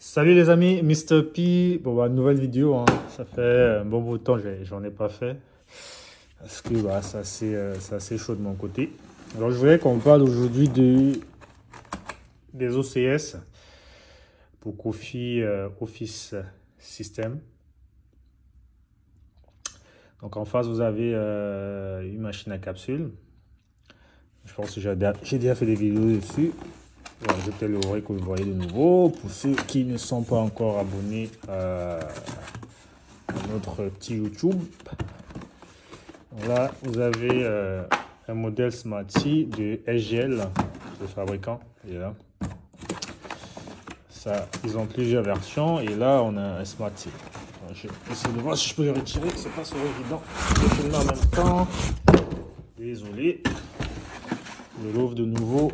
Salut les amis, Mr. P. Bon, bah, nouvelle vidéo, hein. Ça fait un bon bout de temps que j'en ai pas fait. Parce que bah, c'est assez chaud de mon côté. Alors je voulais qu'on parle aujourd'hui des OCS pour Coffee Office System. Donc en face, vous avez une machine à capsule. Je pense que j'ai déjà fait des vidéos dessus. Voilà, je vais le que vous voyez de nouveau. Pour ceux qui ne sont pas encore abonnés à notre petit YouTube. Là, vous avez un modèle Smarty de SGL, le fabricant. Il est là. Ça, ils ont plusieurs versions. Et là, on a un Smarty. Je vais essayer de voir si je peux le retirer. C'est pas so évident. Je vais filmer en même temps. Désolé. Je l'ouvre de nouveau.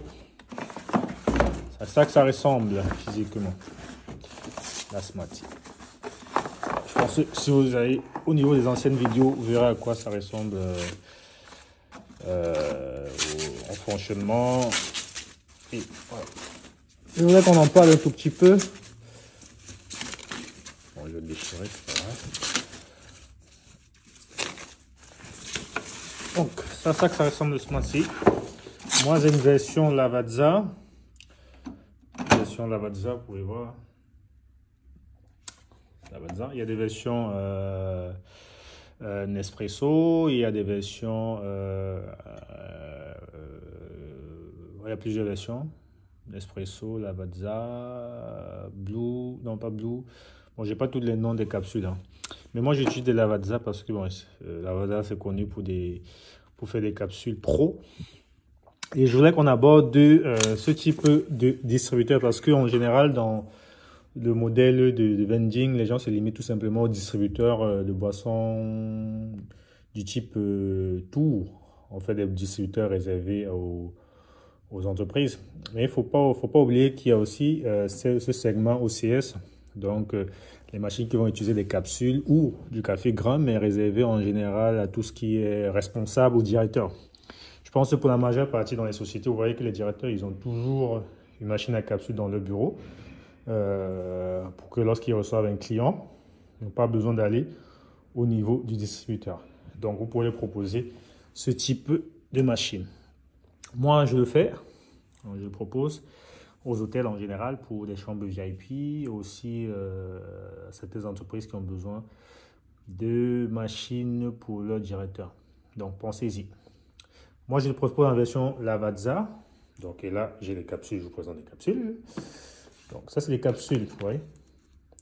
C'est à ça que ça ressemble physiquement. La Smarty. Je pense que si vous allez au niveau des anciennes vidéos, vous verrez à quoi ça ressemble en fonctionnement. Et voilà. Je voudrais qu'on en parle un tout petit peu. Bon, je vais le déchirer, c'est pas grave. Donc, c'est à ça que ça ressemble le Smarty. Moi, j'ai une version Lavazza. Lavazza, vous pouvez voir. Lavazza. Il y a des versions Nespresso, il y a des versions, il y a plusieurs versions. Nespresso, Lavazza, Blue, non pas Blue. Bon, j'ai pas tous les noms des capsules, hein. Mais moi j'utilise des Lavazza parce que bon, Lavazza c'est connu pour faire des capsules pro. Et je voulais qu'on aborde ce type de distributeur parce qu'en général, dans le modèle de vending, les gens se limitent tout simplement aux distributeurs de boissons du type Tour. On fait des distributeurs réservés aux entreprises. Mais il ne faut pas oublier qu'il y a aussi ce segment OCS, donc les machines qui vont utiliser des capsules ou du café grain, mais réservé en général à tout ce qui est responsable ou directeur. Je pense que pour la majeure partie dans les sociétés, vous voyez que les directeurs, ils ont toujours une machine à capsule dans leur bureau pour que lorsqu'ils reçoivent un client, ils n'ont pas besoin d'aller au niveau du distributeur. Donc, vous pourrez proposer ce type de machine. Moi, je le fais. Je le propose aux hôtels en général pour des chambres VIP, aussi certaines entreprises qui ont besoin de machines pour leur directeur. Donc, pensez-y. Moi, je le propose en version Lavazza. Donc, et là, j'ai les capsules. Je vous présente les capsules. Donc, ça, c'est les capsules, vous voyez,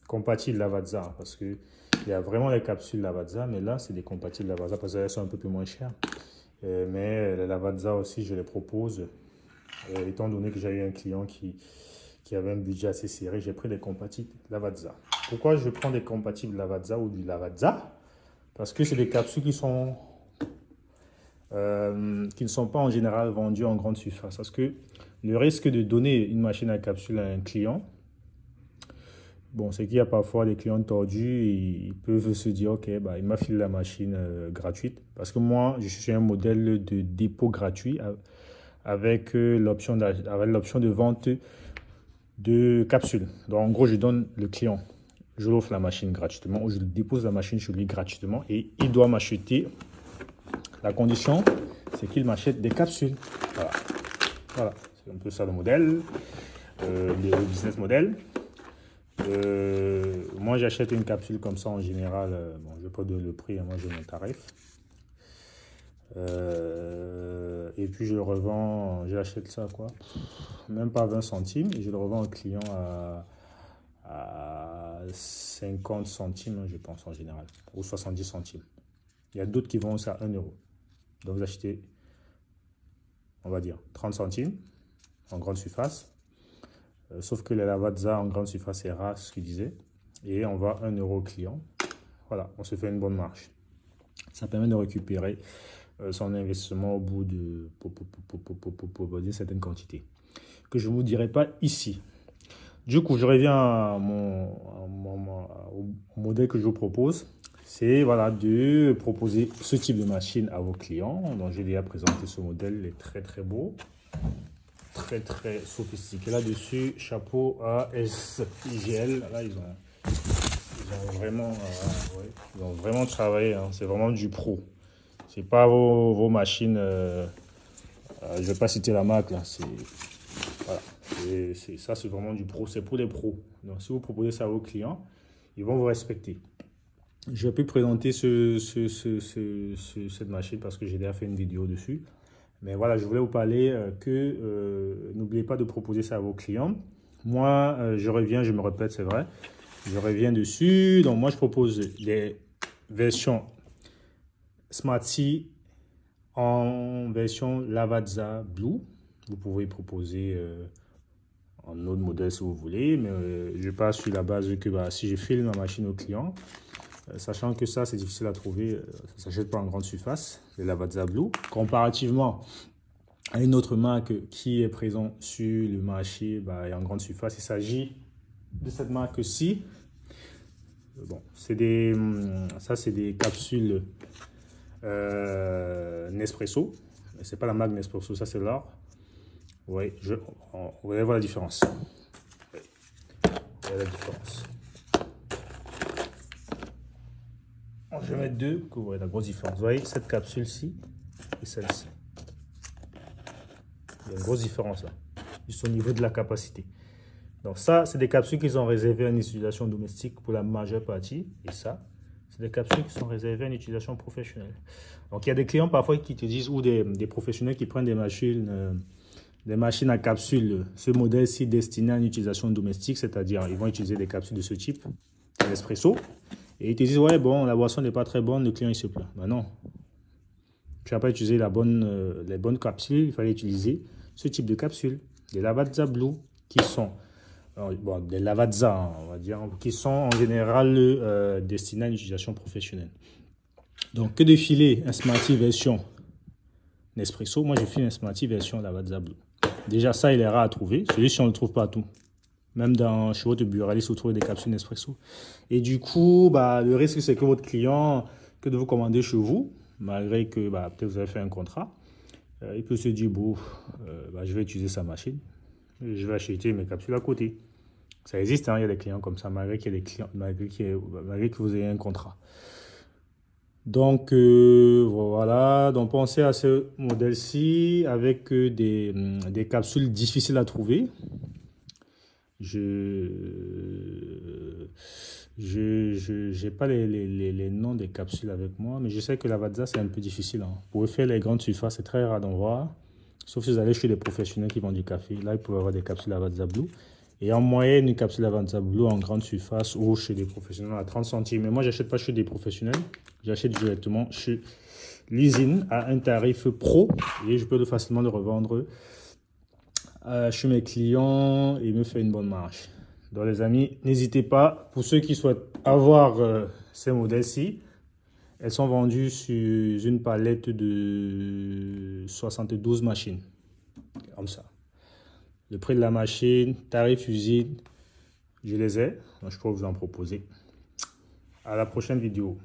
compatibles Lavazza. Parce qu'il y a vraiment les capsules Lavazza, mais là, c'est des compatibles Lavazza parce qu'elles sont un peu plus moins chères. Mais les Lavazza aussi, je les propose. Étant donné que j'ai eu un client qui avait un budget assez serré, j'ai pris des compatibles Lavazza. Pourquoi je prends des compatibles Lavazza ou du Lavazza? Parce que c'est des capsules qui ne sont pas en général vendus en grande surface. Parce que le risque de donner une machine à capsule à un client, bon, c'est qu'il y a parfois des clients tordus et ils peuvent se dire, ok, bah, il m'a filé la machine gratuite. Parce que moi, je suis un modèle de dépôt gratuit avec l'option de vente de capsules. Donc, en gros, je donne le client, je l'offre la machine gratuitement ou je dépose la machine chez lui gratuitement et il doit m'acheter. La condition, c'est qu'il m'achète des capsules. Voilà. C'est un peu ça le modèle, le business model. Moi, j'achète une capsule comme ça en général. Bon, je ne vais pas donner le prix, hein, moi j'ai mon tarif. Et puis je le revends, j'achète ça quoi, même pas 20 centimes, et je le revends au client à 50 centimes, je pense en général, ou 70 centimes. Il y a d'autres qui vont aussi à 1 euro. Donc vous achetez, on va dire, 30 centimes en grande surface. Sauf que les Lavazza en grande surface, c'est rare, ce qu'il disait. Et on va 1 euro au client. Voilà, on se fait une bonne marge. Ça permet de récupérer son investissement au bout de d'une certaine quantité. Que je ne vous dirai pas ici. Du coup, je reviens au modèle que je vous propose. C'est voilà, de proposer ce type de machine à vos clients. Donc, j'ai déjà présenté ce modèle, il est très très beau. très sophistiqué là-dessus. Chapeau à SIGL. Là, ils ont vraiment, ouais, ils ont vraiment travaillé. Hein. C'est vraiment du pro. C'est pas vos machines. Je vais pas citer la marque là. Voilà. Ça, c'est vraiment du pro. C'est pour les pros. Donc, si vous proposez ça à vos clients, ils vont vous respecter. Je vais plus présenter cette machine parce que j'ai déjà fait une vidéo dessus. Mais voilà, je voulais vous parler n'oubliez pas de proposer ça à vos clients. Moi, je reviens, je me répète, c'est vrai. Je reviens dessus. Donc, moi, je propose des versions Smarty en version Lavazza Blue. Vous pouvez proposer un autre modèle si vous voulez. Mais je passe sur la base que si je file ma machine au client, sachant que ça, c'est difficile à trouver, ça ne s'achète pas en grande surface, les Lavazza Blue. Comparativement à une autre marque qui est présente sur le marché et en grande surface, il s'agit de cette marque-ci. Bon, ça, c'est des capsules Nespresso. C'est pas la marque Nespresso, ça c'est l'or. Oui, vous allez voir la différence. Vous voyez la différence. Je vais mettre deux pour vous voyez la grosse différence. Vous voyez cette capsule-ci et celle-ci. Il y a une grosse différence là, juste au niveau de la capacité. Donc ça, c'est des capsules qui sont réservées à une utilisation domestique pour la majeure partie. Et ça, c'est des capsules qui sont réservées à une utilisation professionnelle. Donc il y a des clients parfois qui te disent, ou des professionnels qui prennent des machines à capsules, ce modèle-ci destiné à une utilisation domestique, c'est-à-dire ils vont utiliser des capsules de ce type, l'espresso, et ils te disent, ouais, bon, la boisson n'est pas très bonne, le client il se plaint. Ben non, tu n'as pas utilisé les bonnes capsules, il fallait utiliser ce type de capsules, des Lavazza Blue, qui sont, bon, des Lavazza, on va dire, qui sont en général destinés à une utilisation professionnelle. Donc, que de filer un Smarty version Nespresso, moi je file un Smarty version Lavazza Blue. Déjà, ça, il est rare à trouver. Celui-ci, on ne le trouve pas à tout. Même chez votre buraliste, vous trouvez des capsules Nespresso. Et du coup, le risque, c'est que votre client, que de vous commander chez vous, malgré que peut-être vous avez fait un contrat, il peut se dire, bon, je vais utiliser sa machine, je vais acheter mes capsules à côté. Ça existe, hein, il y a des clients comme ça, malgré qu'il y ait des clients, malgré que vous ayez un contrat. Donc, voilà, donc pensez à ce modèle-ci avec des capsules difficiles à trouver. Je n'ai pas les noms des capsules avec moi, mais je sais que la Lavazza, c'est un peu difficile. Hein. Pour faire les grandes surfaces, c'est très rare d'en voir. Sauf si vous allez chez les professionnels qui vendent du café. Là, ils peuvent avoir des capsules Lavazza Blue. Et en moyenne, une capsule Lavazza Blue en grande surface ou chez des professionnels à 30 centimes. Mais moi, je n'achète pas chez des professionnels. J'achète directement chez l'usine à un tarif pro. Et je peux facilement le revendre chez mes clients et me faire une bonne marge. Donc les amis, n'hésitez pas, pour ceux qui souhaitent avoir ces modèles-ci, elles sont vendues sur une palette de 72 machines, comme ça. Le prix de la machine, tarif usine, je les ai, donc je peux vous en proposer. À la prochaine vidéo.